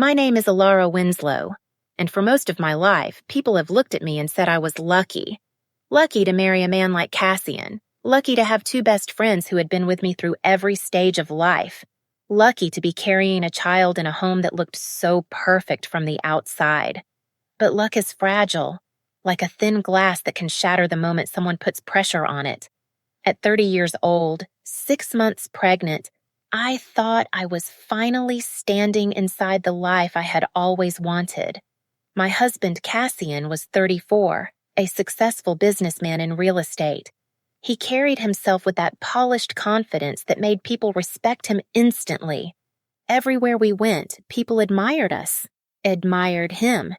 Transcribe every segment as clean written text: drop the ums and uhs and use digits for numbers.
My name is Elara Winslow, and for most of my life, people have looked at me and said I was lucky. Lucky to marry a man like Cassian. Lucky to have two best friends who had been with me through every stage of life. Lucky to be carrying a child in a home that looked so perfect from the outside. But luck is fragile, like a thin glass that can shatter the moment someone puts pressure on it. At 30 years old, 6 months pregnant, I thought I was finally standing inside the life I had always wanted. My husband, Cassian, was 34, a successful businessman in real estate. He carried himself with that polished confidence that made people respect him instantly. Everywhere we went, people admired us, admired him.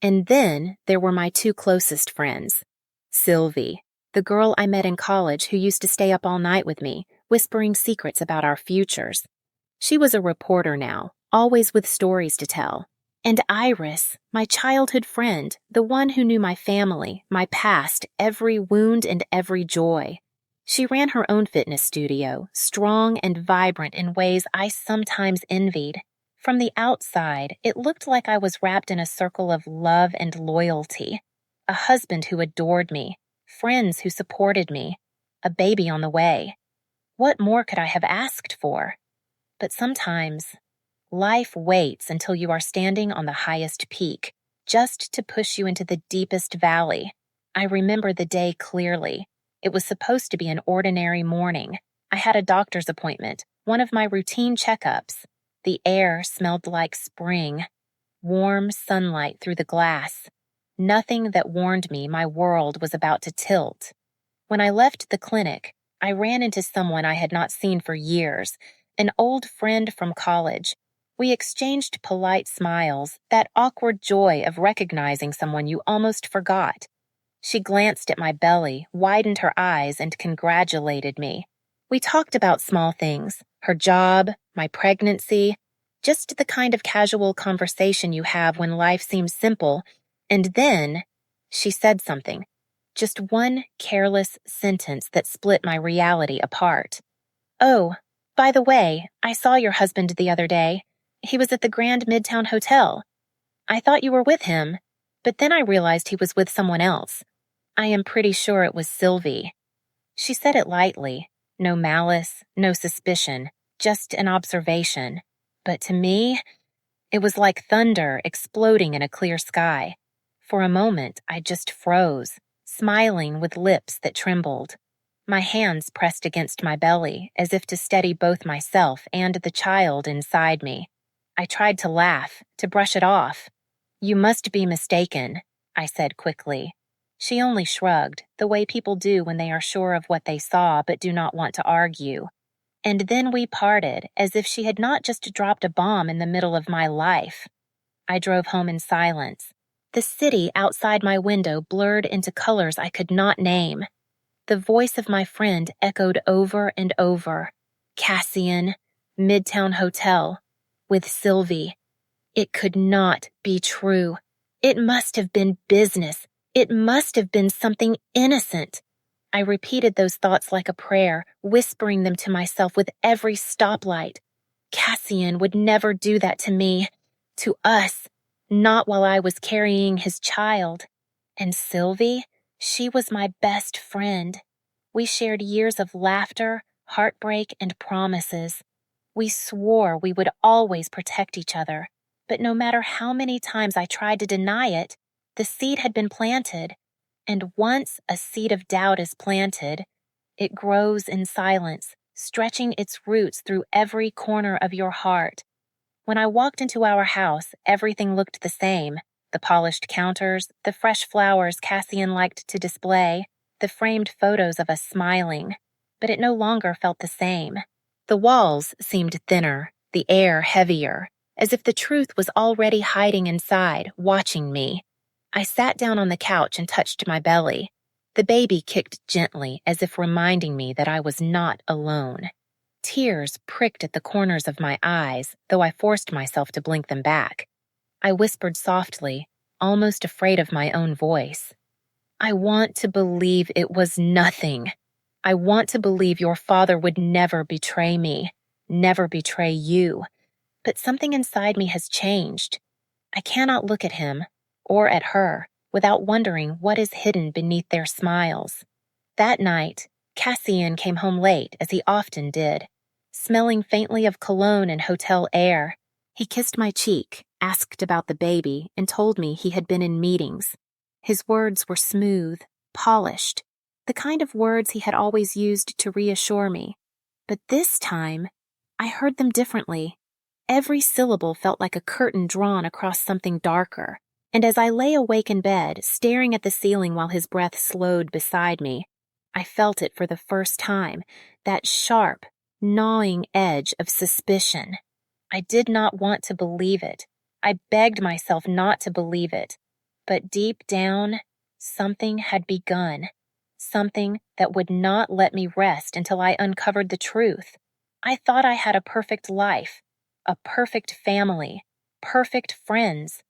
And then there were my two closest friends. Sylvie, the girl I met in college who used to stay up all night with me, whispering secrets about our futures. She was a reporter now, always with stories to tell. And Iris, my childhood friend, the one who knew my family, my past, every wound and every joy. She ran her own fitness studio, strong and vibrant in ways I sometimes envied. From the outside, it looked like I was wrapped in a circle of love and loyalty. A husband who adored me, friends who supported me, a baby on the way. What more could I have asked for? But sometimes, life waits until you are standing on the highest peak, just to push you into the deepest valley. I remember the day clearly. It was supposed to be an ordinary morning. I had a doctor's appointment, one of my routine checkups. The air smelled like spring, warm sunlight through the glass. Nothing that warned me my world was about to tilt. When I left the clinic, I ran into someone I had not seen for years, an old friend from college. We exchanged polite smiles, that awkward joy of recognizing someone you almost forgot. She glanced at my belly, widened her eyes, and congratulated me. We talked about small things, her job, my pregnancy, just the kind of casual conversation you have when life seems simple. And then she said something, just one careless sentence that split my reality apart. "Oh, by the way, I saw your husband the other day. He was at the Grand Midtown Hotel. I thought you were with him, but then I realized he was with someone else. I am pretty sure it was Sylvie." She said it lightly, no malice, no suspicion, just an observation. But to me, it was like thunder exploding in a clear sky. For a moment, I just froze, smiling with lips that trembled. My hands pressed against my belly as if to steady both myself and the child inside me. I tried to laugh, to brush it off. "You must be mistaken," I said quickly. She only shrugged, the way people do when they are sure of what they saw but do not want to argue. And then we parted as if she had not just dropped a bomb in the middle of my life. I drove home in silence. The city outside my window blurred into colors I could not name. The voice of my friend echoed over and over. Cassian, Midtown Hotel, with Sylvie. It could not be true. It must have been business. It must have been something innocent. I repeated those thoughts like a prayer, whispering them to myself with every stoplight. Cassian would never do that to me, to us, not while I was carrying his child. And Sylvie, she was my best friend. We shared years of laughter, heartbreak, and promises. We swore we would always protect each other, but no matter how many times I tried to deny it, the seed had been planted. And once a seed of doubt is planted, it grows in silence, stretching its roots through every corner of your heart. When I walked into our house, everything looked the same. The polished counters, the fresh flowers Cassian liked to display, the framed photos of us smiling. But it no longer felt the same. The walls seemed thinner, the air heavier, as if the truth was already hiding inside, watching me. I sat down on the couch and touched my belly. The baby kicked gently, as if reminding me that I was not alone. Tears pricked at the corners of my eyes, though I forced myself to blink them back. I whispered softly, almost afraid of my own voice. "I want to believe it was nothing. I want to believe your father would never betray me, never betray you. But something inside me has changed. I cannot look at him, or at her, without wondering what is hidden beneath their smiles. That night, Cassian came home late, as he often did, smelling faintly of cologne and hotel air. He kissed my cheek, asked about the baby, and told me he had been in meetings. His words were smooth, polished, the kind of words he had always used to reassure me. But this time, I heard them differently. Every syllable felt like a curtain drawn across something darker, and as I lay awake in bed, staring at the ceiling while his breath slowed beside me, I felt it for the first time, that sharp, gnawing edge of suspicion. I did not want to believe it. I begged myself not to believe it. But deep down, something had begun. Something that would not let me rest until I uncovered the truth. I thought I had a perfect life, a perfect family, perfect friends.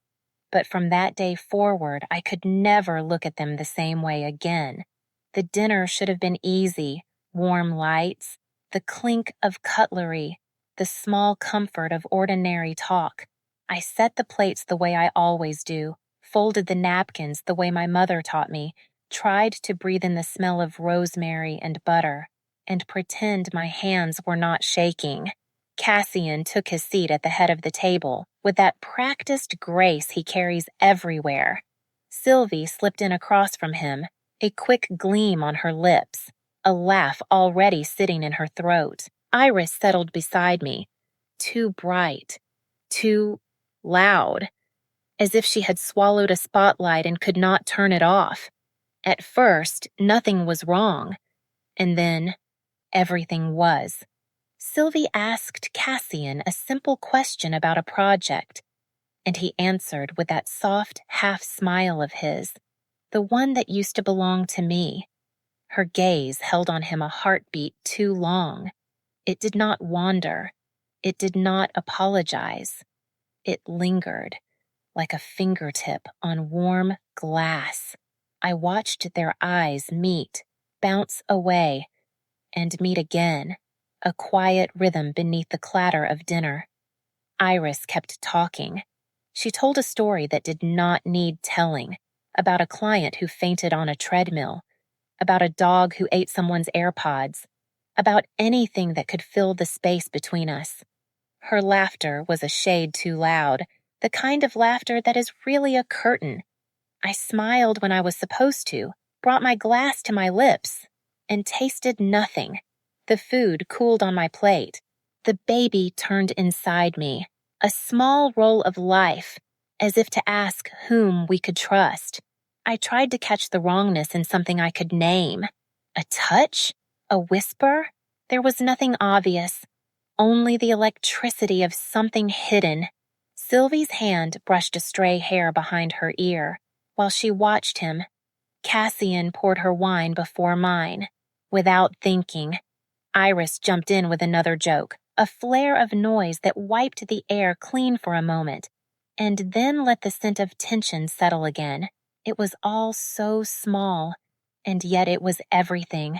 But from that day forward, I could never look at them the same way again. The dinner should have been easy, warm lights, the clink of cutlery, the small comfort of ordinary talk. I set the plates the way I always do, folded the napkins the way my mother taught me, tried to breathe in the smell of rosemary and butter, and pretend my hands were not shaking. Cassian took his seat at the head of the table, with that practiced grace he carries everywhere. Sylvie slipped in across from him, a quick gleam on her lips, a laugh already sitting in her throat. Iris settled beside me, too bright, too loud, as if she had swallowed a spotlight and could not turn it off. At first, nothing was wrong, and then everything was. Sylvie asked Cassian a simple question about a project, and he answered with that soft half-smile of his, the one that used to belong to me. Her gaze held on him a heartbeat too long. It did not wander. It did not apologize. It lingered, like a fingertip on warm glass. I watched their eyes meet, bounce away, and meet again, a quiet rhythm beneath the clatter of dinner. Iris kept talking. She told a story that did not need telling, about a client who fainted on a treadmill, about a dog who ate someone's AirPods, about anything that could fill the space between us. Her laughter was a shade too loud, the kind of laughter that is really a curtain. I smiled when I was supposed to, brought my glass to my lips, and tasted nothing. The food cooled on my plate. The baby turned inside me, a small roll of life, as if to ask whom we could trust. I tried to catch the wrongness in something I could name. A touch? A whisper? There was nothing obvious, only the electricity of something hidden. Sylvie's hand brushed a stray hair behind her ear, while she watched him. Cassian poured her wine before mine. Without thinking, Iris jumped in with another joke, a flare of noise that wiped the air clean for a moment, and then let the scent of tension settle again. It was all so small, and yet it was everything.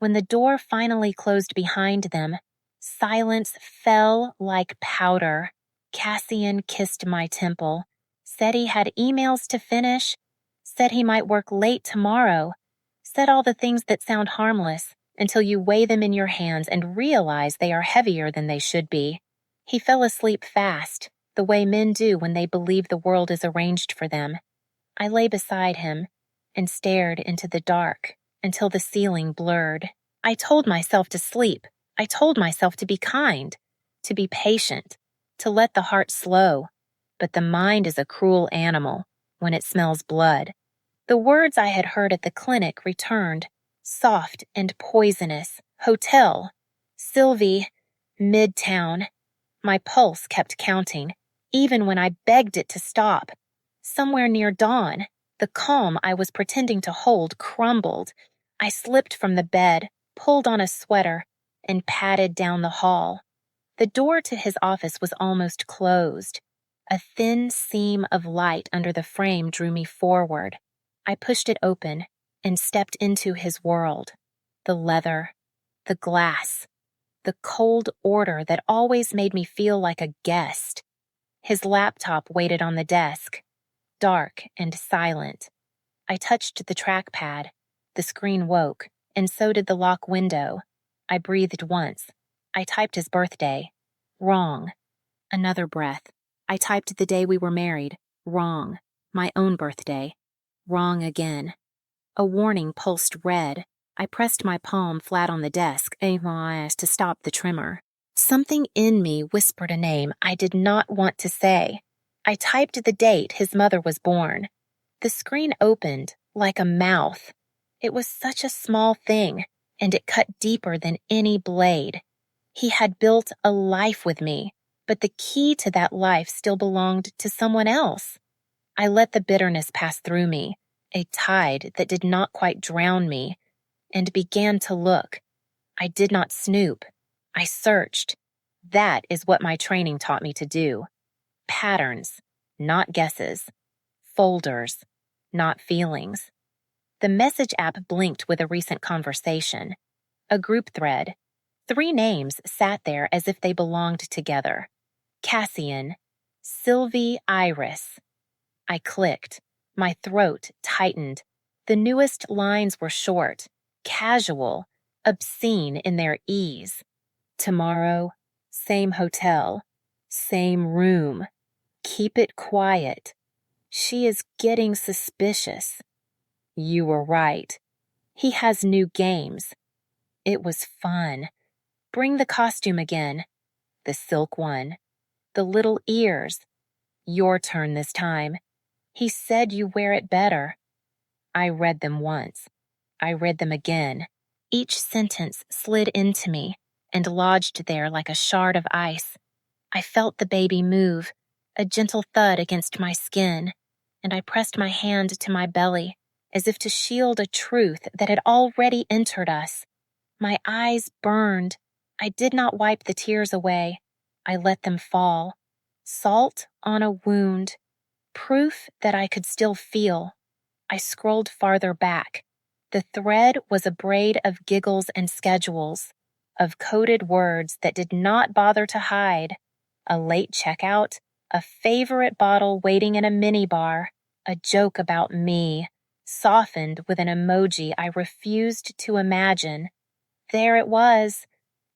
When the door finally closed behind them, silence fell like powder. Cassian kissed my temple, said he had emails to finish, said he might work late tomorrow, said all the things that sound harmless until you weigh them in your hands and realize they are heavier than they should be. He fell asleep fast, the way men do when they believe the world is arranged for them. I lay beside him and stared into the dark until the ceiling blurred. I told myself to sleep. I told myself to be kind, to be patient, to let the heart slow. But the mind is a cruel animal when it smells blood. The words I had heard at the clinic returned, soft and poisonous. Hotel, Sylvie, Midtown. My pulse kept counting, even when I begged it to stop. Somewhere near dawn, the calm I was pretending to hold crumbled. I slipped from the bed, pulled on a sweater, and padded down the hall. The door to his office was almost closed. A thin seam of light under the frame drew me forward. I pushed it open and stepped into his world. The leather, the glass, the cold order that always made me feel like a guest. His laptop waited on the desk, dark and silent. I touched the trackpad. The screen woke, and so did the lock window. I breathed once. I typed his birthday. Wrong. Another breath. I typed the day we were married. Wrong. My own birthday. Wrong again. A warning pulsed red. I pressed my palm flat on the desk, to stop the tremor. Something in me whispered a name I did not want to say. I typed the date his mother was born. The screen opened like a mouth. It was such a small thing, and it cut deeper than any blade. He had built a life with me, but the key to that life still belonged to someone else. I let the bitterness pass through me, a tide that did not quite drown me, and began to look. I did not snoop. I searched. That is what my training taught me to do. Patterns, not guesses. Folders, not feelings. The message app blinked with a recent conversation. A group thread. 3 names sat there as if they belonged together. Cassian, Sylvie, Iris. I clicked. My throat tightened. The newest lines were short, casual, obscene in their ease. Tomorrow, same hotel, same room. Keep it quiet. She is getting suspicious. You were right. He has new games. It was fun. Bring the costume again. The silk one. The little ears. Your turn this time. He said you wear it better. I read them once. I read them again. Each sentence slid into me and lodged there like a shard of ice. I felt the baby move, a gentle thud against my skin, and I pressed my hand to my belly as if to shield a truth that had already entered us. My eyes burned. I did not wipe the tears away. I let them fall. Salt on a wound. Proof that I could still feel. I scrolled farther back. The thread was a braid of giggles and schedules, of coded words that did not bother to hide. A late checkout, a favorite bottle waiting in a minibar, a joke about me, softened with an emoji I refused to imagine. There it was,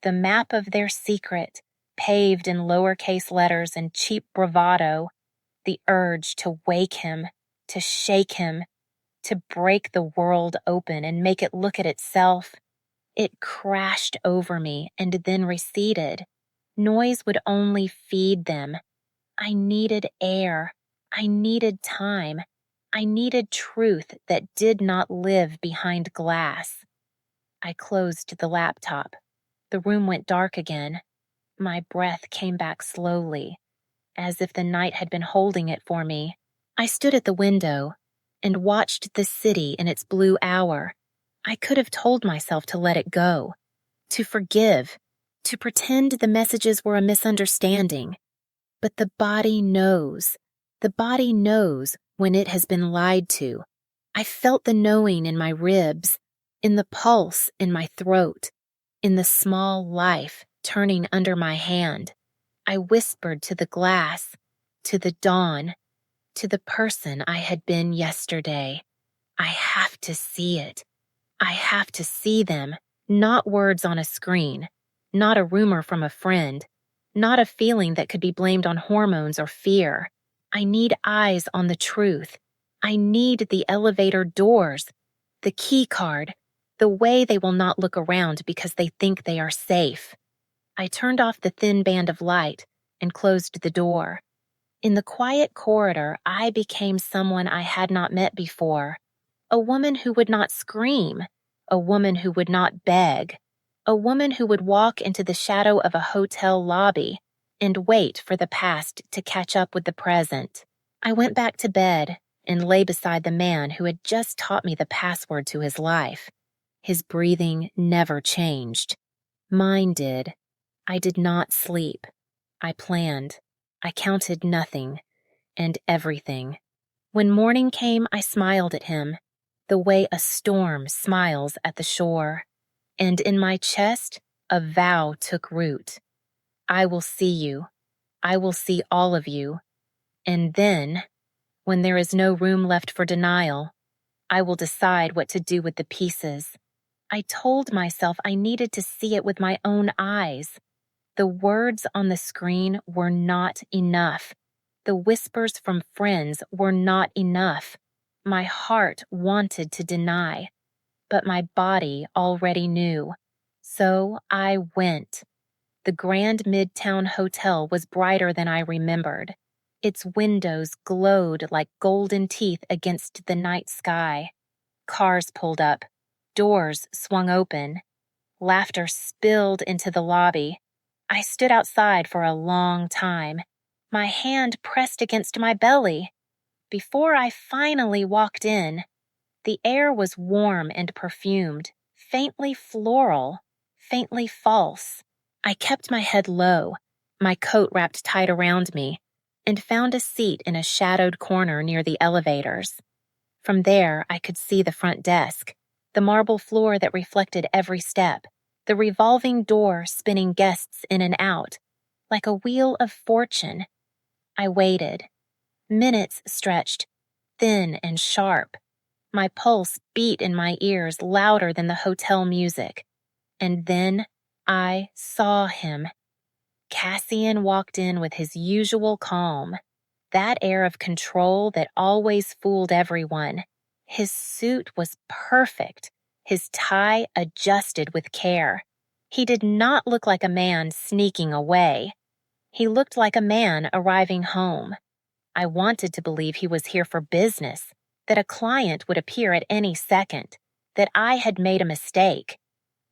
the map of their secret, paved in lowercase letters and cheap bravado, the urge to wake him, to shake him, to break the world open and make it look at itself. It crashed over me and then receded. Noise would only feed them. I needed air. I needed time. I needed truth that did not live behind glass. I closed the laptop. The room went dark again. My breath came back slowly, as if the night had been holding it for me. I stood at the window and watched the city in its blue hour. I could have told myself to let it go, to forgive, to pretend the messages were a misunderstanding. But the body knows. The body knows when it has been lied to. I felt the knowing in my ribs, in the pulse in my throat, in the small life turning under my hand. I whispered to the glass, to the dawn, to the person I had been yesterday. I have to see it. I have to see them, not words on a screen, not a rumor from a friend, not a feeling that could be blamed on hormones or fear. I need eyes on the truth. I need the elevator doors, the key card, the way they will not look around because they think they are safe. I turned off the thin band of light and closed the door. In the quiet corridor, I became someone I had not met before. A woman who would not scream. A woman who would not beg. A woman who would walk into the shadow of a hotel lobby and wait for the past to catch up with the present. I went back to bed and lay beside the man who had just taught me the password to his life. His breathing never changed. Mine did. I did not sleep. I planned. I counted nothing and everything. When morning came, I smiled at him, the way a storm smiles at the shore. And in my chest, A vow took root. I will see you. I will see all of you. And then, when there is no room left for denial, I will decide what to do with the pieces. I told myself I needed to see it with my own eyes. The words on the screen were not enough. The whispers from friends were not enough. My heart wanted to deny, but my body already knew. So I went. The Grand Midtown Hotel was brighter than I remembered. Its windows glowed like golden teeth against the night sky. Cars pulled up. Doors swung open. Laughter spilled into the lobby. I stood outside for a long time, my hand pressed against my belly. Before I finally walked in, the air was warm and perfumed, faintly floral, faintly false. I kept my head low, my coat wrapped tight around me, and found a seat in a shadowed corner near the elevators. From there, I could see the front desk, the marble floor that reflected every step, the revolving door spinning guests in and out, like a wheel of fortune. I waited. Minutes stretched, thin and sharp. My pulse beat in my ears louder than the hotel music. And then I saw him. Cassian walked in with his usual calm, that air of control that always fooled everyone. His suit was perfect, his tie adjusted with care. He did not look like a man sneaking away. He looked like a man arriving home. I wanted to believe he was here for business, that a client would appear at any second, that I had made a mistake.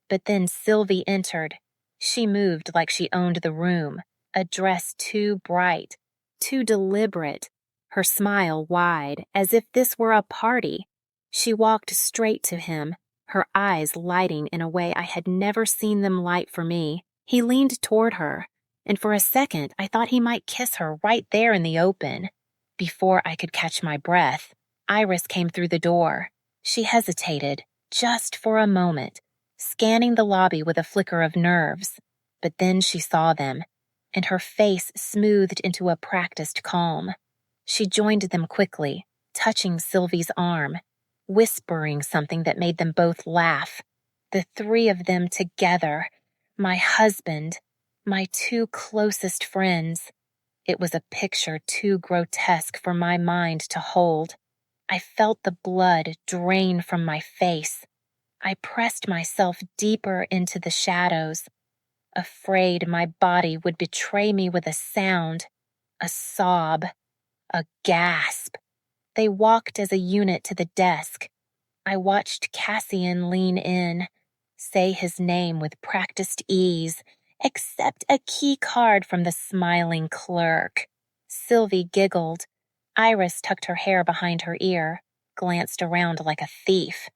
But then Sylvie entered. She moved like she owned the room, a dress too bright, too deliberate, her smile wide, as if this were a party. She walked straight to him, her eyes lighting in a way I had never seen them light for me. He leaned toward her, and for a second I thought he might kiss her right there in the open. Before I could catch my breath, Iris came through the door. She hesitated, just for a moment, scanning the lobby with a flicker of nerves. But then she saw them, and her face smoothed into a practiced calm. She joined them quickly, touching Sylvie's arm, whispering something that made them both laugh. The three of them together, my husband, my two closest friends. It was a picture too grotesque for my mind to hold. I felt the blood drain from my face. I pressed myself deeper into the shadows, afraid my body would betray me with a sound, a sob, a gasp. They walked as a unit to the desk. I watched Cassian lean in, say his name with practiced ease, accept a key card from the smiling clerk. Sylvie giggled. Iris tucked her hair behind her ear, glanced around like a thief.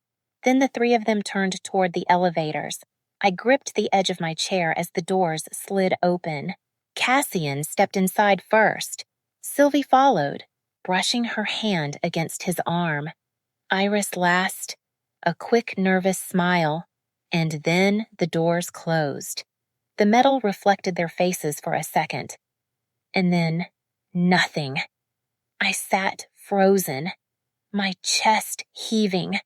Then the three of them turned toward the elevators. I gripped the edge of my chair as the doors slid open. Cassian stepped inside first. Sylvie followed, brushing her hand against his arm. Iris last, a quick, nervous smile, and then the doors closed. The metal reflected their faces for a second. And then, nothing. I sat frozen, my chest heaving,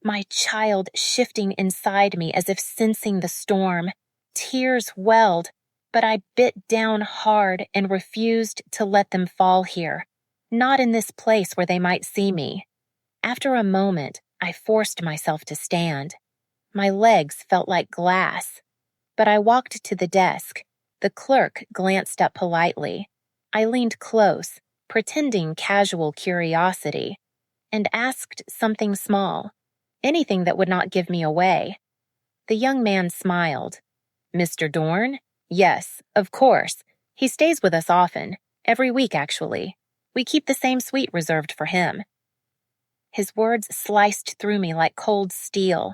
my child shifting inside me as if sensing the storm. Tears welled, but I bit down hard and refused to let them fall here, not in this place where they might see me. After a moment, I forced myself to stand. My legs felt like glass, but I walked to the desk. The clerk glanced up politely. I leaned close, pretending casual curiosity, and asked something small, anything that would not give me away. The young man smiled. Mr. Dorn? Yes, of course. He stays with us often, every week actually. We keep the same suite reserved for him. His words sliced through me like cold steel.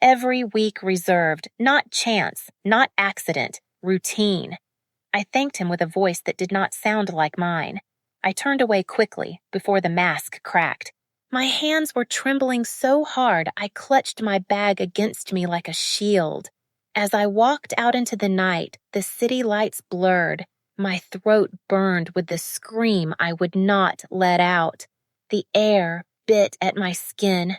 Every week reserved, not chance, not accident, routine. I thanked him with a voice that did not sound like mine. I turned away quickly before the mask cracked. My hands were trembling so hard I clutched my bag against me like a shield. As I walked out into the night, the city lights blurred. My throat burned with the scream I would not let out. The air bit at my skin,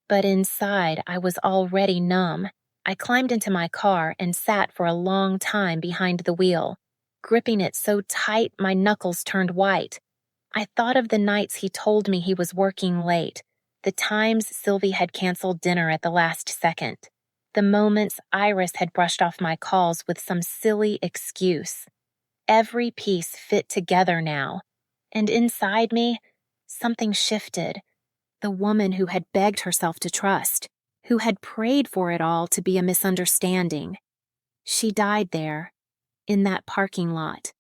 but inside I was already numb. I climbed into my car and sat for a long time behind the wheel, gripping it so tight my knuckles turned white. I thought of the nights he told me he was working late, the times Sylvie had canceled dinner at the last second, the moments Iris had brushed off my calls with some silly excuse. Every piece fit together now, and inside me, something shifted. The woman who had begged herself to trust, who had prayed for it all to be a misunderstanding. She died there, in that parking lot.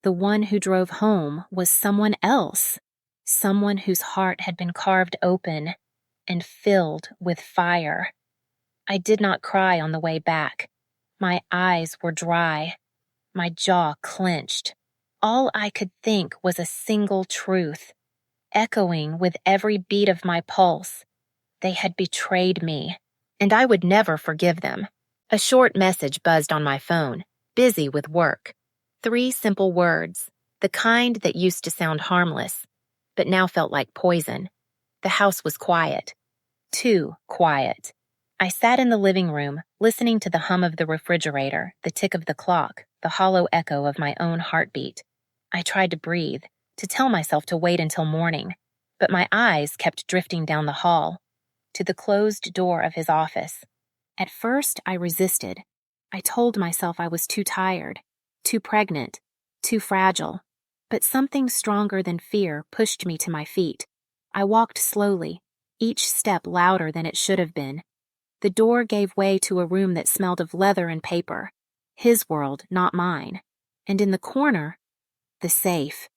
The one who drove home was someone else, someone whose heart had been carved open and filled with fire. I did not cry on the way back. My eyes were dry. My jaw clenched. All I could think was a single truth, echoing with every beat of my pulse. They had betrayed me, and I would never forgive them. A short message buzzed on my phone, busy with work. 3 simple words, the kind that used to sound harmless, but now felt like poison. The house was quiet. Too quiet. I sat in the living room, listening to the hum of the refrigerator, the tick of the clock, the hollow echo of my own heartbeat. I tried to breathe, to tell myself to wait until morning, but my eyes kept drifting down the hall, to the closed door of his office. At first, I resisted. I told myself I was too tired, too pregnant, too fragile. But something stronger than fear pushed me to my feet. I walked slowly, each step louder than it should have been. The door gave way to a room that smelled of leather and paper. His world, not mine. And in the corner, the safe.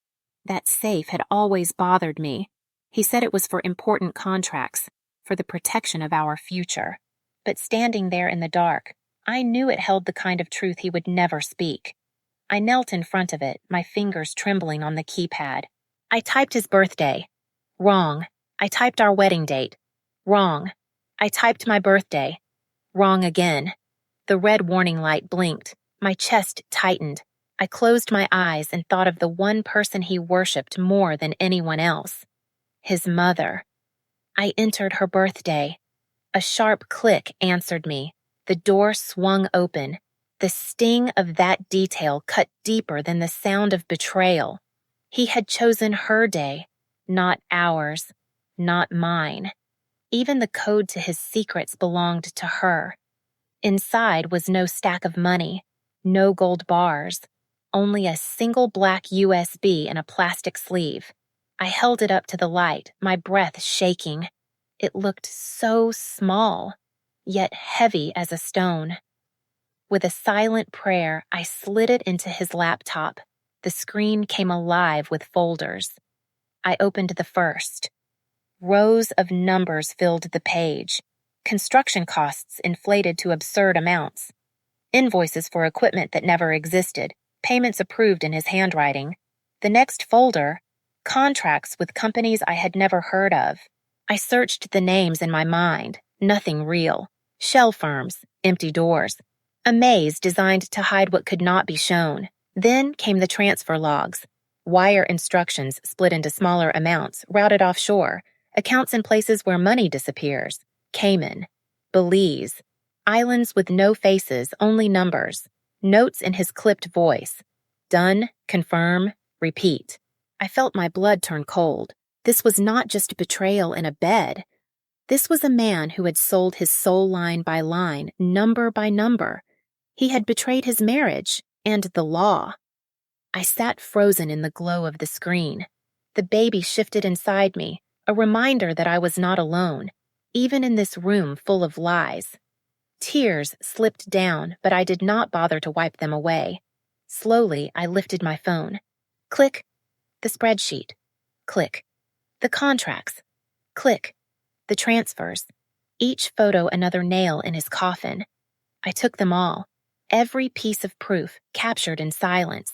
That safe had always bothered me. He said it was for important contracts, for the protection of our future. But standing there in the dark, I knew it held the kind of truth he would never speak. I knelt in front of it, my fingers trembling on the keypad. I typed his birthday. Wrong. I typed our wedding date. Wrong. I typed my birthday. Wrong again. The red warning light blinked. My chest tightened. I closed my eyes and thought of the one person he worshipped more than anyone else. His mother. I entered her birthday. A sharp click answered me. The door swung open. The sting of that detail cut deeper than the sound of betrayal. He had chosen her day, not ours, not mine. Even the code to his secrets belonged to her. Inside was no stack of money, no gold bars, only a single black USB in a plastic sleeve. I held it up to the light, my breath shaking. It looked so small, yet heavy as a stone. With a silent prayer, I slid it into his laptop. The screen came alive with folders. I opened the first. Rows of numbers filled the page. Construction costs inflated to absurd amounts. Invoices for equipment that never existed. Payments approved in his handwriting. The next folder, contracts with companies I had never heard of. I searched the names in my mind. Nothing real. Shell firms, empty doors. A maze designed to hide what could not be shown. Then came the transfer logs. Wire instructions split into smaller amounts, routed offshore. Accounts in places where money disappears. Cayman. Belize. Islands with no faces, only numbers. Notes in his clipped voice. Done, confirm, repeat. I felt my blood turn cold. This was not just betrayal in a bed. This was a man who had sold his soul line by line, number by number. He had betrayed his marriage and the law. I sat frozen in the glow of the screen. The baby shifted inside me, a reminder that I was not alone, even in this room full of lies. Tears slipped down, but I did not bother to wipe them away. Slowly, I lifted my phone. Click. The spreadsheet. Click. The contracts. Click. The transfers. Each photo another nail in his coffin. I took them all. Every piece of proof captured in silence.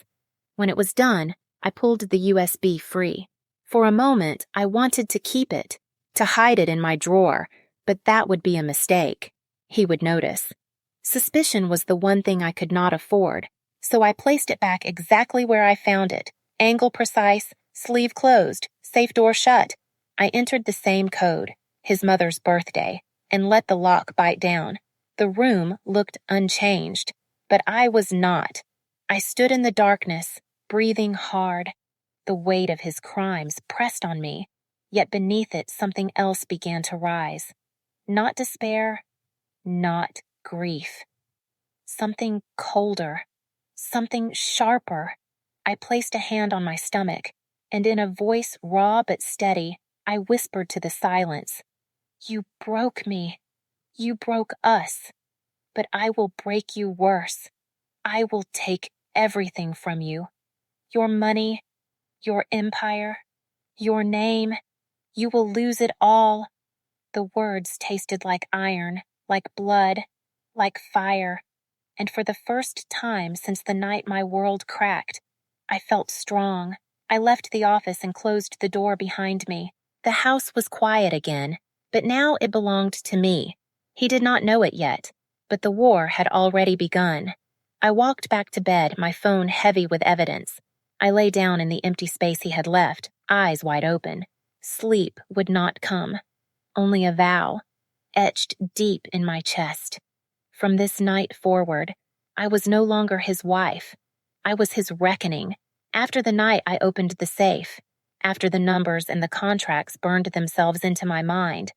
When it was done, I pulled the USB free. For a moment, I wanted to keep it, to hide it in my drawer, but that would be a mistake. He would notice. Suspicion was the one thing I could not afford, so I placed it back exactly where I found it, angle precise, sleeve closed, safe door shut. I entered the same code, his mother's birthday, and let the lock bite down. The room looked unchanged, but I was not. I stood in the darkness, breathing hard. The weight of his crimes pressed on me, yet beneath it something else began to rise. Not despair, not grief. Something colder, something sharper. I placed a hand on my stomach, and in a voice raw but steady, I whispered to the silence, "You broke me. You broke us. But I will break you worse. I will take everything from you. Your money, your empire, your name. You will lose it all." The words tasted like iron, like blood, like fire, and for the first time since the night my world cracked, I felt strong. I left the office and closed the door behind me. The house was quiet again, but now it belonged to me. He did not know it yet, but the war had already begun. I walked back to bed, my phone heavy with evidence. I lay down in the empty space he had left, eyes wide open. Sleep would not come. Only a vow, etched deep in my chest. From this night forward, I was no longer his wife. I was his reckoning. After the night I opened the safe, after the numbers and the contracts burned themselves into my mind,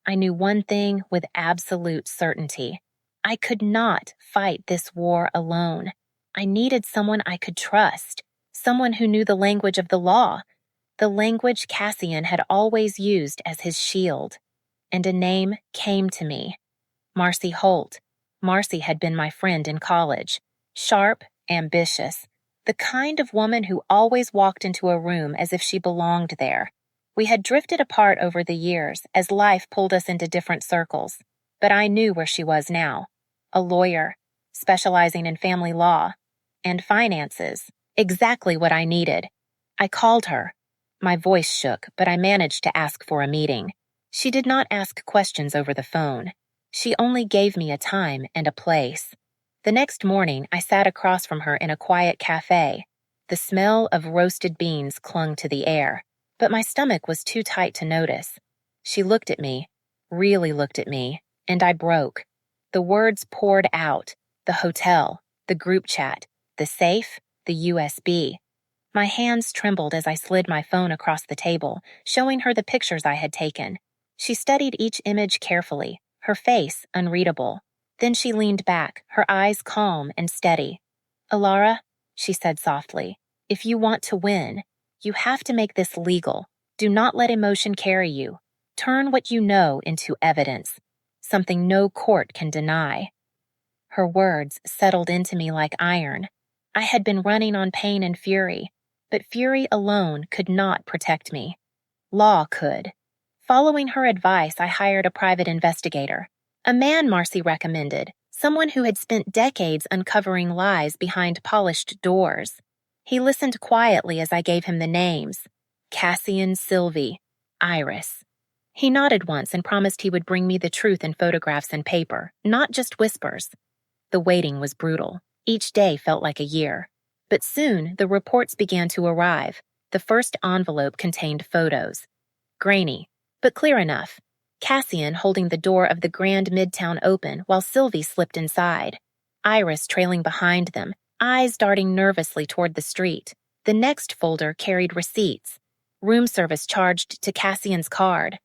I knew one thing with absolute certainty. I could not fight this war alone. I needed someone I could trust, someone who knew the language of the law, the language Cassian had always used as his shield. And a name came to me. Marcy Holt. Marcy had been my friend in college. Sharp, ambitious, the kind of woman who always walked into a room as if she belonged there. We had drifted apart over the years as life pulled us into different circles, but I knew where she was now. A lawyer, specializing in family law and finances, exactly what I needed. I called her. My voice shook, but I managed to ask for a meeting. She did not ask questions over the phone. She only gave me a time and a place. The next morning, I sat across from her in a quiet cafe. The smell of roasted beans clung to the air, but my stomach was too tight to notice. She looked at me, really looked at me, and I broke. The words poured out: the hotel, the group chat, the safe, the USB. My hands trembled as I slid my phone across the table, showing her the pictures I had taken. She studied each image carefully, her face unreadable. Then she leaned back, her eyes calm and steady. "Elara," she said softly, "if you want to win, you have to make this legal. Do not let emotion carry you. Turn what you know into evidence, something no court can deny." Her words settled into me like iron. I had been running on pain and fury, but fury alone could not protect me. Law could. Following her advice, I hired a private investigator. A man Marcy recommended, someone who had spent decades uncovering lies behind polished doors. He listened quietly as I gave him the names: Cassian, Sylvie, Iris. He nodded once and promised he would bring me the truth in photographs and paper, not just whispers. The waiting was brutal. Each day felt like a year. But soon, the reports began to arrive. The first envelope contained photos. Grainy, but clear enough. Cassian holding the door of the Grand Midtown open while Sylvie slipped inside. Iris trailing behind them, eyes darting nervously toward the street. The next folder carried receipts. Room service charged to Cassian's card.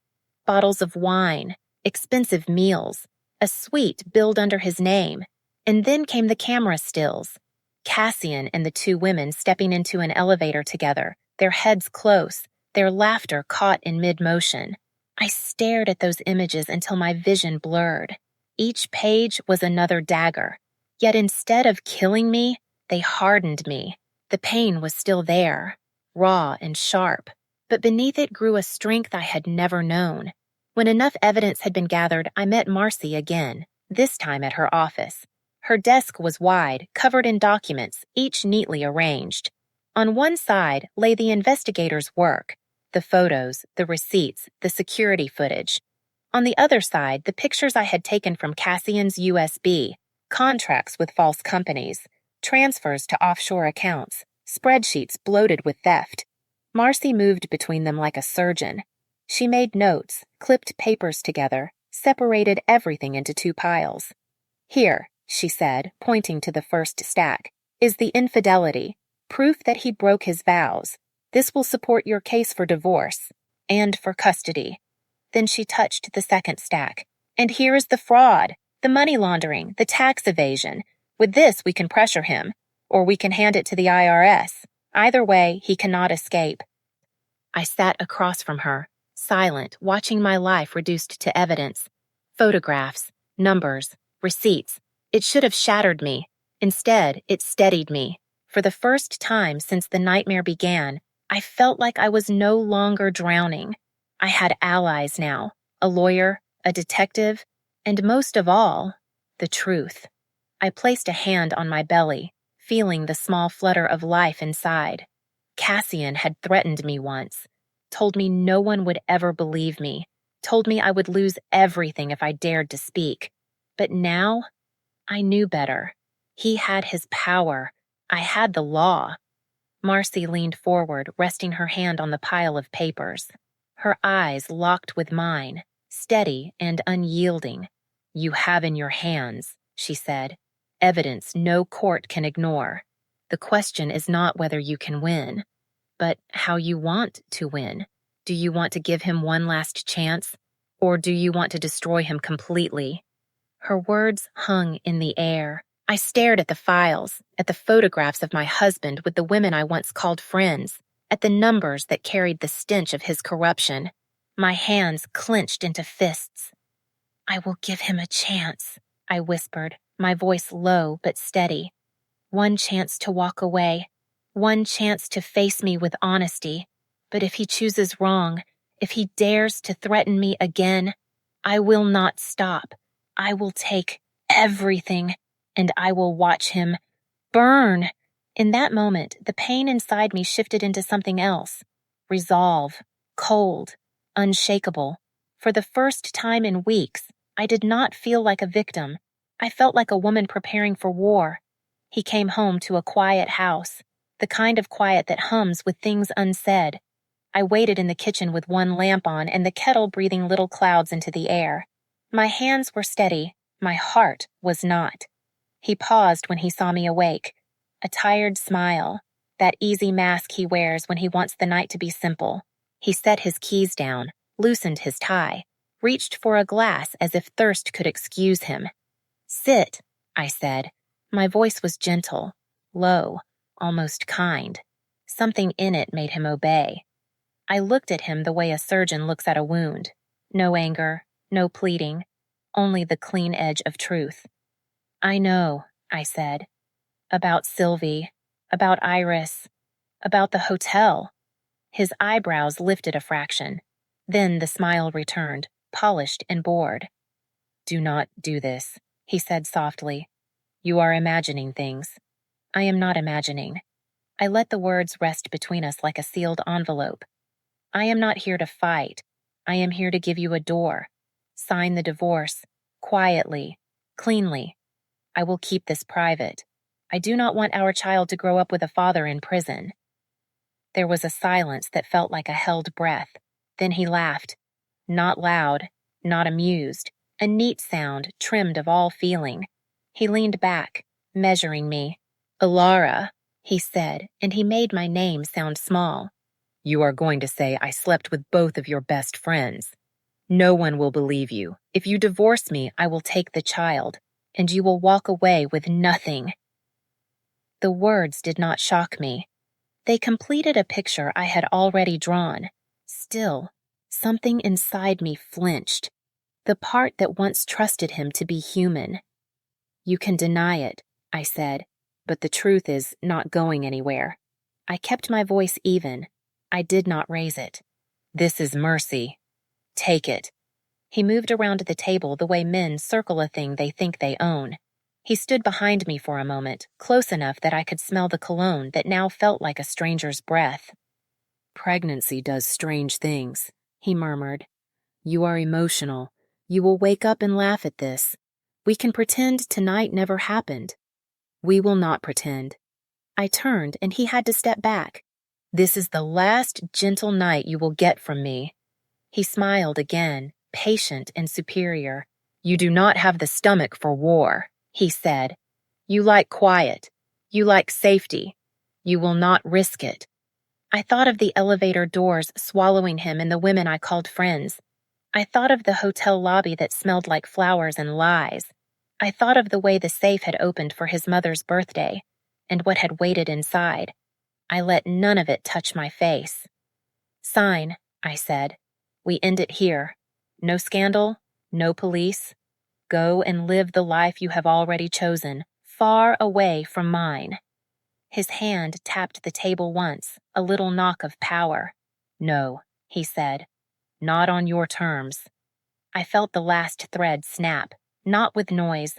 Bottles of wine, expensive meals, a suite billed under his name. And then came the camera stills. Cassian and the two women stepping into an elevator together, their heads close, their laughter caught in mid-motion. I stared at those images until my vision blurred. Each page was another dagger. Yet instead of killing me, they hardened me. The pain was still there, raw and sharp, but beneath it grew a strength I had never known. When enough evidence had been gathered, I met Marcy again, this time at her office. Her desk was wide, covered in documents, each neatly arranged. On one side lay the investigator's work, the photos, the receipts, the security footage. On the other side, the pictures I had taken from Cassian's USB, Contracts with false companies, transfers to offshore accounts, spreadsheets bloated with theft. Marcy moved between them like a surgeon. She made notes, clipped papers together, separated everything into two piles. "Here," she said, pointing to the first stack, "is the infidelity, proof that he broke his vows. This will support your case for divorce and for custody." Then she touched the second stack. "And here is the fraud, the money laundering, the tax evasion. With this, we can pressure him, or we can hand it to the IRS. Either way, he cannot escape." I sat across from her, silent, watching my life reduced to evidence. Photographs, numbers, receipts. It should have shattered me. Instead, it steadied me. For the first time since the nightmare began, I felt like I was no longer drowning. I had allies now, a lawyer, a detective, and most of all, the truth. I placed a hand on my belly, feeling the small flutter of life inside. Cassian had threatened me once, told me no one would ever believe me, told me I would lose everything if I dared to speak. But now, I knew better. He had his power. I had the law. Marcy leaned forward, resting her hand on the pile of papers. Her eyes locked with mine, steady and unyielding. "You have in your hands," she said, "evidence no court can ignore. The question is not whether you can win, but how you want to win. Do you want to give him one last chance, or do you want to destroy him completely?" Her words hung in the air. I stared at the files, at the photographs of my husband with the women I once called friends, at the numbers that carried the stench of his corruption. My hands clenched into fists. "I will give him a chance," I whispered, my voice low but steady. "One chance to walk away, one chance to face me with honesty. But if he chooses wrong, if he dares to threaten me again, I will not stop. I will take everything, and I will watch him burn." In that moment, the pain inside me shifted into something else. Resolve, cold, unshakable. For the first time in weeks, I did not feel like a victim. I felt like a woman preparing for war. He came home to a quiet house, the kind of quiet that hums with things unsaid. I waited in the kitchen with one lamp on and the kettle breathing little clouds into the air. My hands were steady, my heart was not. He paused when he saw me awake. A tired smile, that easy mask he wears when he wants the night to be simple. He set his keys down, loosened his tie, reached for a glass as if thirst could excuse him. "Sit," I said. My voice was gentle, low, almost kind. Something in it made him obey. I looked at him the way a surgeon looks at a wound. No anger, no pleading, only the clean edge of truth. "I know," I said. "About Sylvie, about Iris, about the hotel." His eyebrows lifted a fraction. Then the smile returned, polished and bored. "Do not do this," he said softly. "You are imagining things." "I am not imagining." I let the words rest between us like a sealed envelope. "I am not here to fight. I am here to give you a door. Sign the divorce, quietly, cleanly. I will keep this private. I do not want our child to grow up with a father in prison." There was a silence that felt like a held breath. Then he laughed. Not loud, not amused, a neat sound trimmed of all feeling. He leaned back, measuring me. "Elara," he said, and he made my name sound small. "You are going to say I slept with both of your best friends. No one will believe you. If you divorce me, I will take the child, and you will walk away with nothing." The words did not shock me. They completed a picture I had already drawn. Still, something inside me flinched. The part that once trusted him to be human. "You can deny it," I said, "but the truth is not going anywhere." I kept my voice even. I did not raise it. "This is mercy. Take it." He moved around the table the way men circle a thing they think they own. He stood behind me for a moment, close enough that I could smell the cologne that now felt like a stranger's breath. "Pregnancy does strange things," he murmured. "You are emotional. You will wake up and laugh at this. We can pretend tonight never happened. We will not pretend. I turned and he had to step back. This is the last gentle night you will get from me. He smiled again, patient and superior. You do not have the stomach for war, he said. You like quiet. You like safety. You will not risk it. I thought of the elevator doors swallowing him and the women I called friends. I thought of the hotel lobby that smelled like flowers and lies. I thought of the way the safe had opened for his mother's birthday and what had waited inside. I let none of it touch my face. Sign, I said. We end it here. No scandal, no police. Go and live the life you have already chosen, far away from mine. His hand tapped the table once, a little knock of power. No, he said. Not on your terms. I felt the last thread snap, not with noise,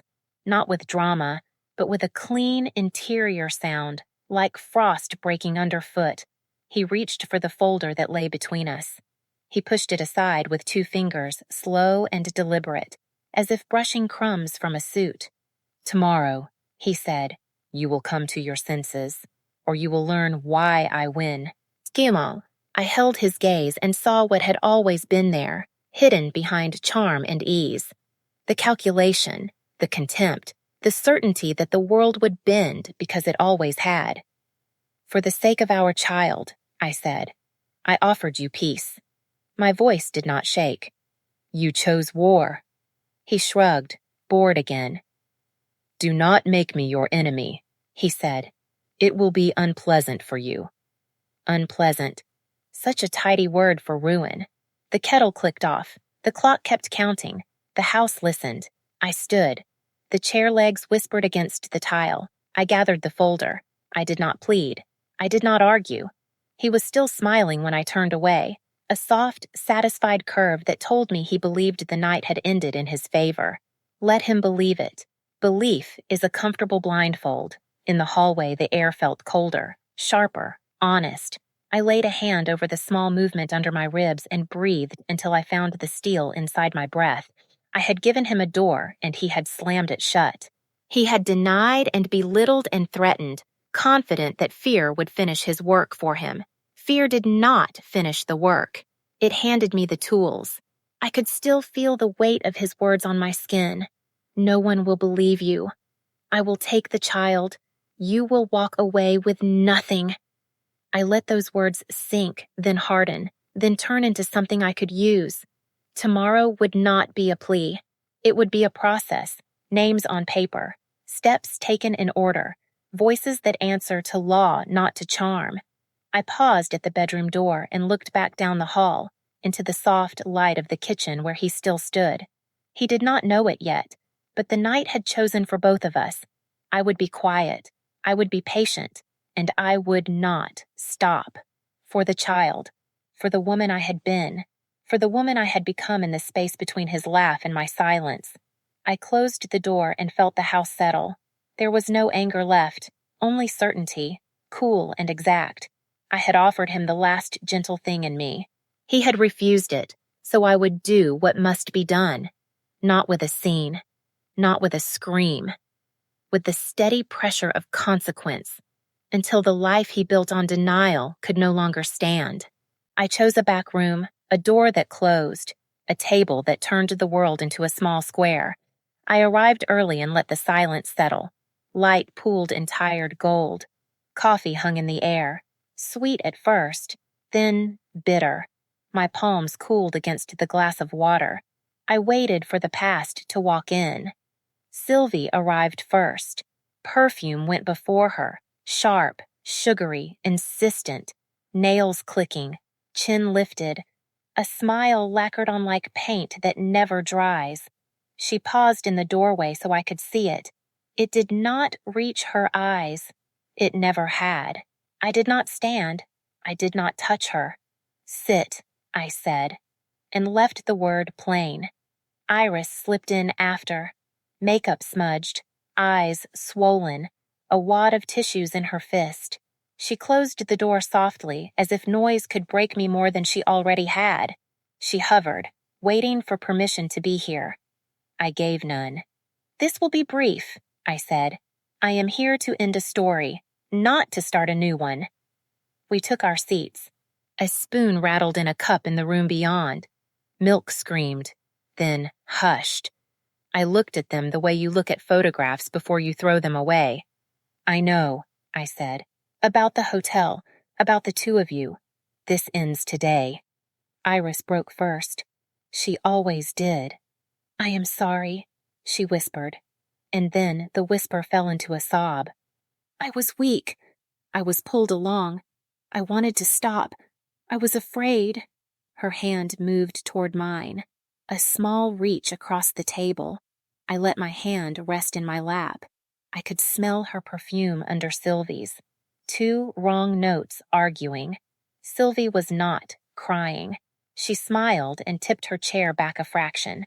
not with drama, but with a clean interior sound, like frost breaking underfoot. He reached for the folder that lay between us. He pushed it aside with 2 fingers, slow and deliberate, as if brushing crumbs from a suit. Tomorrow, he said, you will come to your senses, or you will learn why I win. Skimo. I held his gaze and saw what had always been there, hidden behind charm and ease. The calculation, the contempt, the certainty that the world would bend because it always had. For the sake of our child, I said, I offered you peace. My voice did not shake. You chose war. He shrugged, bored again. Do not make me your enemy, he said. It will be unpleasant for you. Unpleasant. Such a tidy word for ruin. The kettle clicked off. The clock kept counting. The house listened. I stood. The chair legs whispered against the tile. I gathered the folder. I did not plead. I did not argue. He was still smiling when I turned away, a soft, satisfied curve that told me he believed the night had ended in his favor. Let him believe it. Belief is a comfortable blindfold. In the hallway, the air felt colder, sharper, honest. I laid a hand over the small movement under my ribs and breathed until I found the steel inside my breath. I had given him a door, and he had slammed it shut. He had denied and belittled and threatened, confident that fear would finish his work for him. Fear did not finish the work. It handed me the tools. I could still feel the weight of his words on my skin. No one will believe you. I will take the child. You will walk away with nothing. I let those words sink, then harden, then turn into something I could use. Tomorrow would not be a plea. It would be a process, names on paper, steps taken in order, voices that answer to law, not to charm. I paused at the bedroom door and looked back down the hall, into the soft light of the kitchen where he still stood. He did not know it yet, but the night had chosen for both of us. I would be quiet. I would be patient. And I would not stop. For the child. For the woman I had been. For the woman I had become in the space between his laugh and my silence. I closed the door and felt the house settle. There was no anger left, only certainty, cool and exact. I had offered him the last gentle thing in me. He had refused it, so I would do what must be done. Not with a scene. Not with a scream. With the steady pressure of consequence. Until the life he built on denial could no longer stand. I chose a back room, a door that closed, a table that turned the world into a small square. I arrived early and let the silence settle. Light pooled in tired gold. Coffee hung in the air, sweet at first, then bitter. My palms cooled against the glass of water. I waited for the past to walk in. Sylvie arrived first. Perfume went before her. Sharp, sugary, insistent, nails clicking, chin lifted, a smile lacquered on like paint that never dries. She paused in the doorway so I could see it. It did not reach her eyes. It never had. I did not stand. I did not touch her. Sit, I said, and left the word plain. Iris slipped in after. Makeup smudged, eyes swollen, a wad of tissues in her fist. She closed the door softly, as if noise could break me more than she already had. She hovered, waiting for permission to be here. I gave none. This will be brief, I said. I am here to end a story, not to start a new one. We took our seats. A spoon rattled in a cup in the room beyond. Milk screamed, then hushed. I looked at them the way you look at photographs before you throw them away. I know, I said. About the hotel, about the two of you. This ends today. Iris broke first. She always did. I am sorry, she whispered. And then the whisper fell into a sob. I was weak. I was pulled along. I wanted to stop. I was afraid. Her hand moved toward mine. A small reach across the table. I let my hand rest in my lap. I could smell her perfume under Sylvie's. 2 wrong notes arguing. Sylvie was not crying. She smiled and tipped her chair back a fraction.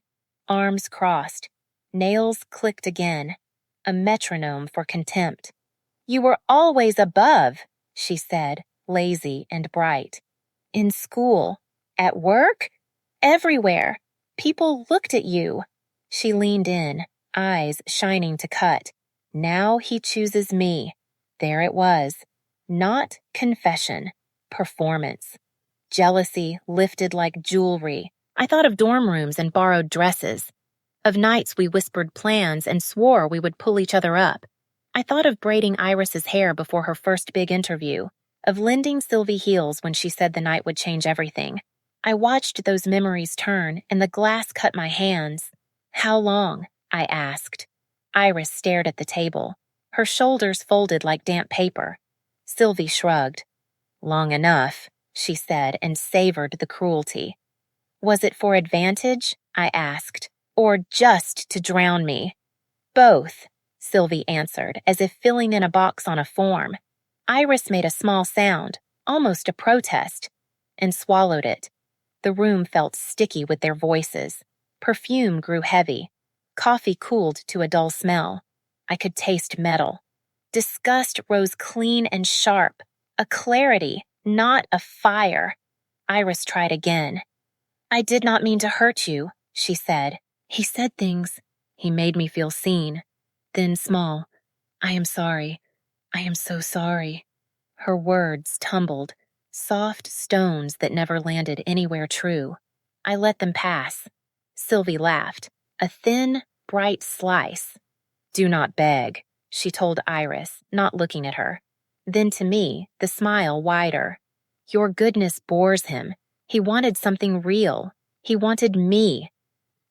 Arms crossed. Nails clicked again. A metronome for contempt. You were always above, she said, lazy and bright. In school, at work, everywhere. People looked at you. She leaned in, eyes shining to cut. Now he chooses me. There it was. Not confession, performance. Jealousy lifted like jewelry. I thought of dorm rooms and borrowed dresses. Of nights we whispered plans and swore we would pull each other up. I thought of braiding Iris's hair before her first big interview, of lending Sylvie heels when she said the night would change everything. I watched those memories turn, and the glass cut my hands. How long? I asked. Iris stared at the table. Her shoulders folded like damp paper. Sylvie shrugged. Long enough, she said, and savored the cruelty. Was it for advantage? I asked. Or just to drown me? Both, Sylvie answered, as if filling in a box on a form. Iris made a small sound, almost a protest, and swallowed it. The room felt sticky with their voices. Perfume grew heavy. Coffee cooled to a dull smell. I could taste metal. Disgust rose clean and sharp, a clarity, not a fire. Iris tried again. I did not mean to hurt you, she said. He said things. He made me feel seen. Then small. I am sorry. I am so sorry. Her words tumbled, soft stones that never landed anywhere true. I let them pass. Sylvie laughed. A thin, bright slice. Do not beg, she told Iris, not looking at her. Then to me, the smile wider. Your goodness bores him. He wanted something real. He wanted me.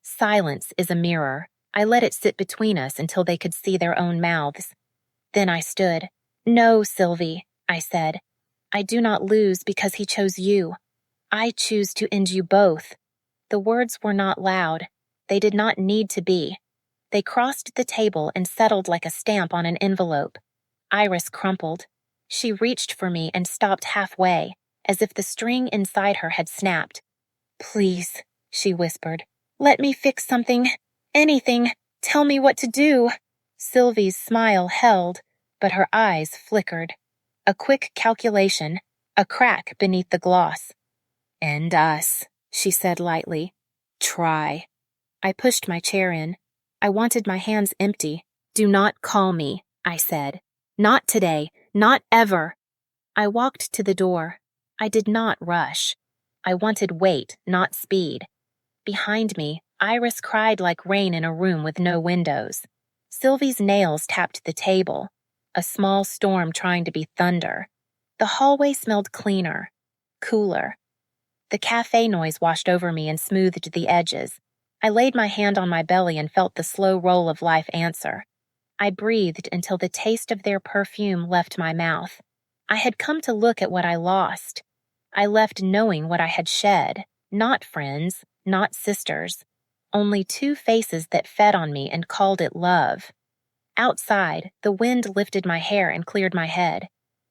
Silence is a mirror. I let it sit between us until they could see their own mouths. Then I stood. No, Sylvie, I said. I do not lose because he chose you. I choose to end you both. The words were not loud. They did not need to be. They crossed the table and settled like a stamp on an envelope. Iris crumpled. She reached for me and stopped halfway, as if the string inside her had snapped. Please, she whispered. Let me fix something. Anything. Tell me what to do. Sylvie's smile held, but her eyes flickered. A quick calculation, a crack beneath the gloss. End us, she said lightly. Try. I pushed my chair in. I wanted my hands empty. Do not call me, I said. Not today. Not ever. I walked to the door. I did not rush. I wanted weight, not speed. Behind me, Iris cried like rain in a room with no windows. Sylvie's nails tapped the table. A small storm trying to be thunder. The hallway smelled cleaner, cooler. The cafe noise washed over me and smoothed the edges. I laid my hand on my belly and felt the slow roll of life answer. I breathed until the taste of their perfume left my mouth. I had come to look at what I lost. I left knowing what I had shed. Not friends, not sisters. Only 2 faces that fed on me and called it love. Outside, the wind lifted my hair and cleared my head.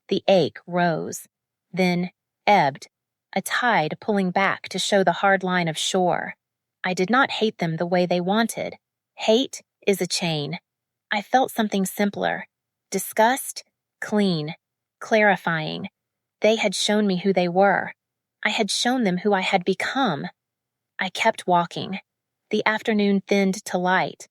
The ache rose, then ebbed, a tide pulling back to show the hard line of shore. I did not hate them the way they wanted. Hate is a chain. I felt something simpler. Disgust, clean, clarifying. They had shown me who they were. I had shown them who I had become. I kept walking. The afternoon thinned to light.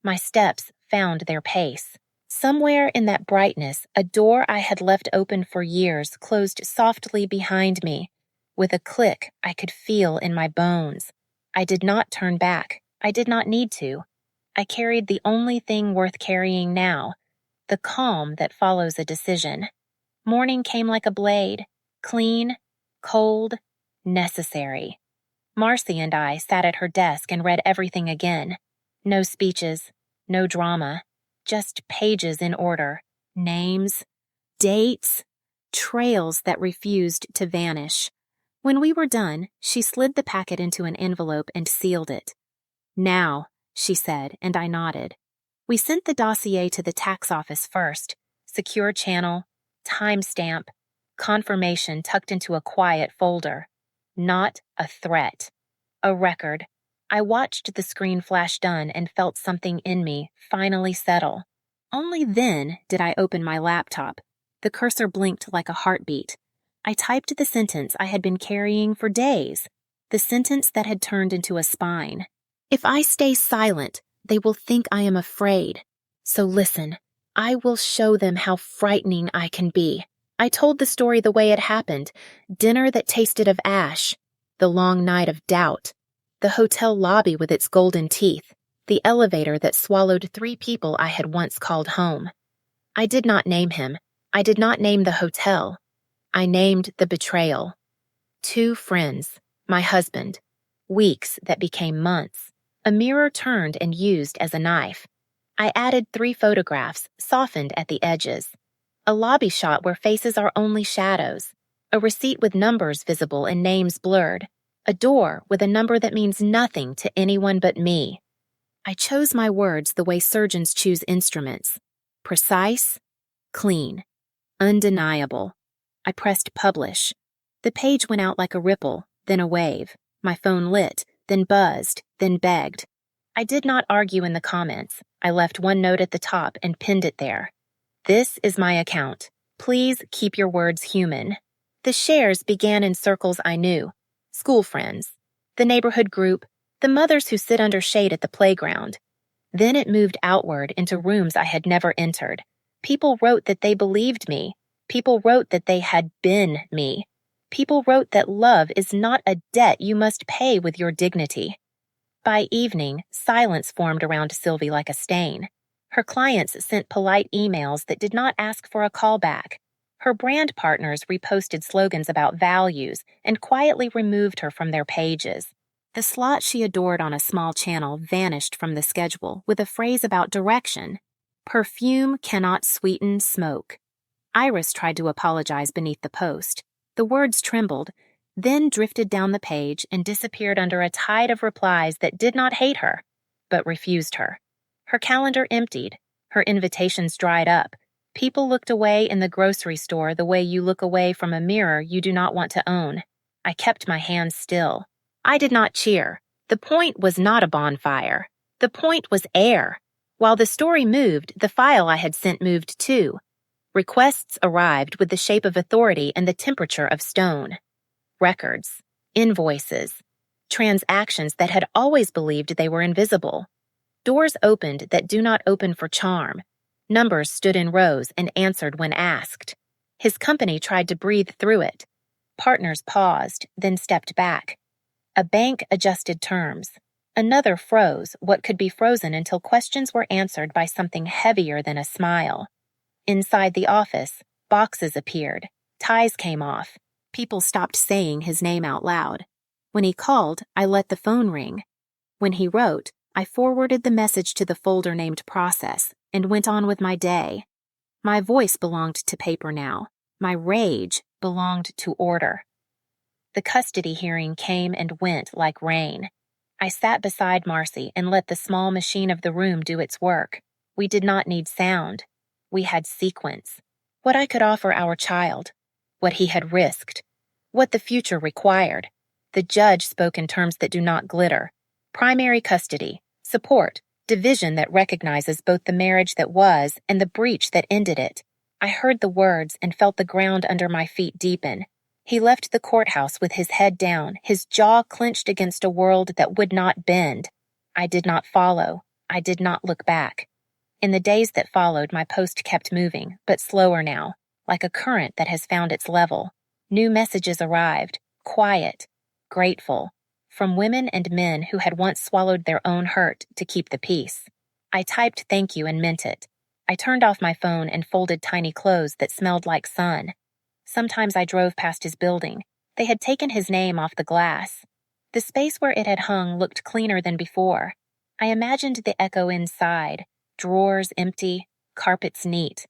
My steps found their pace. Somewhere in that brightness, a door I had left open for years closed softly behind me. With a click I could feel in my bones. I did not turn back. I did not need to. I carried the only thing worth carrying now, the calm that follows a decision. Morning came like a blade, clean, cold, necessary. Marcy and I sat at her desk and read everything again. No speeches, no drama, just pages in order, names, dates, trails that refused to vanish. When we were done, she slid the packet into an envelope and sealed it. "Now," she said, and I nodded. We sent the dossier to the tax office first. Secure channel, timestamp, confirmation tucked into a quiet folder. Not a threat. A record. I watched the screen flash done and felt something in me finally settle. Only then did I open my laptop. The cursor blinked like a heartbeat. I typed the sentence I had been carrying for days, the sentence that had turned into a spine. If I stay silent, they will think I am afraid. So listen, I will show them how frightening I can be. I told the story the way it happened. Dinner that tasted of ash. The long night of doubt. The hotel lobby with its golden teeth. The elevator that swallowed 3 people I had once called home. I did not name him. I did not name the hotel. I named the betrayal. 2 friends. My husband. Weeks that became months. A mirror turned and used as a knife. I added 3 photographs, softened at the edges. A lobby shot where faces are only shadows. A receipt with numbers visible and names blurred. A door with a number that means nothing to anyone but me. I chose my words the way surgeons choose instruments. Precise, clean, undeniable. I pressed publish. The page went out like a ripple, then a wave. My phone lit, then buzzed, then begged. I did not argue in the comments. I left one note at the top and pinned it there. This is my account. Please keep your words human. The shares began in circles I knew. School friends, the neighborhood group, the mothers who sit under shade at the playground. Then it moved outward into rooms I had never entered. People wrote that they believed me. People wrote that they had been me. People wrote that love is not a debt you must pay with your dignity. By evening, silence formed around Sylvie like a stain. Her clients sent polite emails that did not ask for a callback. Her brand partners reposted slogans about values and quietly removed her from their pages. The slot she adored on a small channel vanished from the schedule with a phrase about direction. Perfume cannot sweeten smoke. Iris tried to apologize beneath the post. The words trembled, then drifted down the page and disappeared under a tide of replies that did not hate her, but refused her. Her calendar emptied. Her invitations dried up. People looked away in the grocery store the way you look away from a mirror you do not want to own. I kept my hands still. I did not cheer. The point was not a bonfire. The point was air. While the story moved, the file I had sent moved too. Requests arrived with the shape of authority and the temperature of stone. Records, invoices, transactions that had always believed they were invisible. Doors opened that do not open for charm. Numbers stood in rows and answered when asked. His company tried to breathe through it. Partners paused, then stepped back. A bank adjusted terms. Another froze what could be frozen until questions were answered by something heavier than a smile. Inside the office, boxes appeared. Ties came off. People stopped saying his name out loud. When he called, I let the phone ring. When he wrote, I forwarded the message to the folder named Process and went on with my day. My voice belonged to paper now. My rage belonged to order. The custody hearing came and went like rain. I sat beside Marcy and let the small machine of the room do its work. We did not need sound. We had sequence. What I could offer our child. What he had risked. What the future required. The judge spoke in terms that do not glitter. Primary custody, support, division that recognizes both the marriage that was and the breach that ended it. I heard the words and felt the ground under my feet deepen. He left the courthouse with his head down, his jaw clenched against a world that would not bend. I did not follow. I did not look back. In the days that followed, my post kept moving, but slower now, like a current that has found its level. New messages arrived, quiet, grateful, from women and men who had once swallowed their own hurt to keep the peace. I typed thank you and meant it. I turned off my phone and folded tiny clothes that smelled like sun. Sometimes I drove past his building. They had taken his name off the glass. The space where it had hung looked cleaner than before. I imagined the echo inside, drawers empty, carpets neat.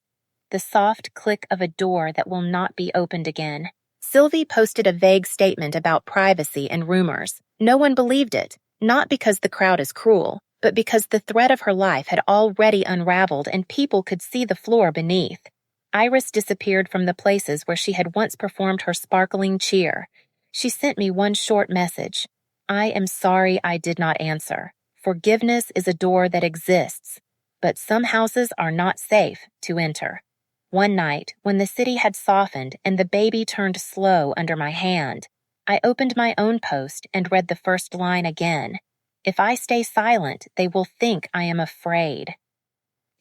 The soft click of a door that will not be opened again. Sylvie posted a vague statement about privacy and rumors. No one believed it, not because the crowd is cruel, but because the thread of her life had already unraveled and people could see the floor beneath. Iris disappeared from the places where she had once performed her sparkling cheer. She sent me one short message. I am sorry I did not answer. Forgiveness is a door that exists, but some houses are not safe to enter. One night, when the city had softened and the baby turned slow under my hand, I opened my own post and read the first line again. If I stay silent, they will think I am afraid.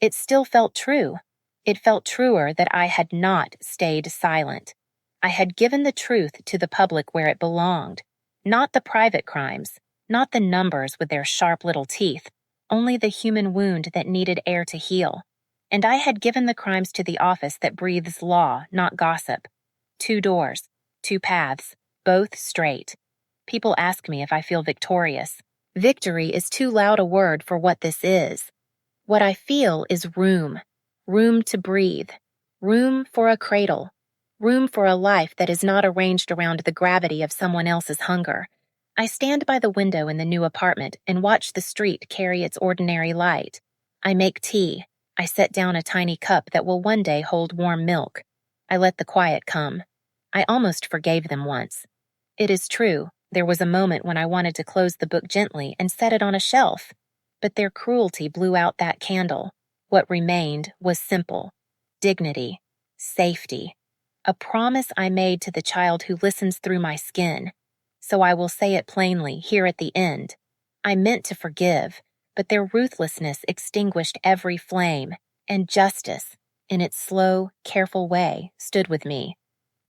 It still felt true. It felt truer that I had not stayed silent. I had given the truth to the public where it belonged, not the private crimes, not the numbers with their sharp little teeth, only the human wound that needed air to heal. And I had given the crimes to the office that breathes law, not gossip. 2 doors, 2 paths, both straight. People ask me if I feel victorious. Victory is too loud a word for what this is. What I feel is room. Room to breathe. Room for a cradle. Room for a life that is not arranged around the gravity of someone else's hunger. I stand by the window in the new apartment and watch the street carry its ordinary light. I make tea. I set down a tiny cup that will one day hold warm milk. I let the quiet come. I almost forgave them once. It is true, there was a moment when I wanted to close the book gently and set it on a shelf. But their cruelty blew out that candle. What remained was simple. Dignity. Safety. A promise I made to the child who listens through my skin. So I will say it plainly here at the end. I meant to forgive, but their ruthlessness extinguished every flame, and justice, in its slow, careful way, stood with me.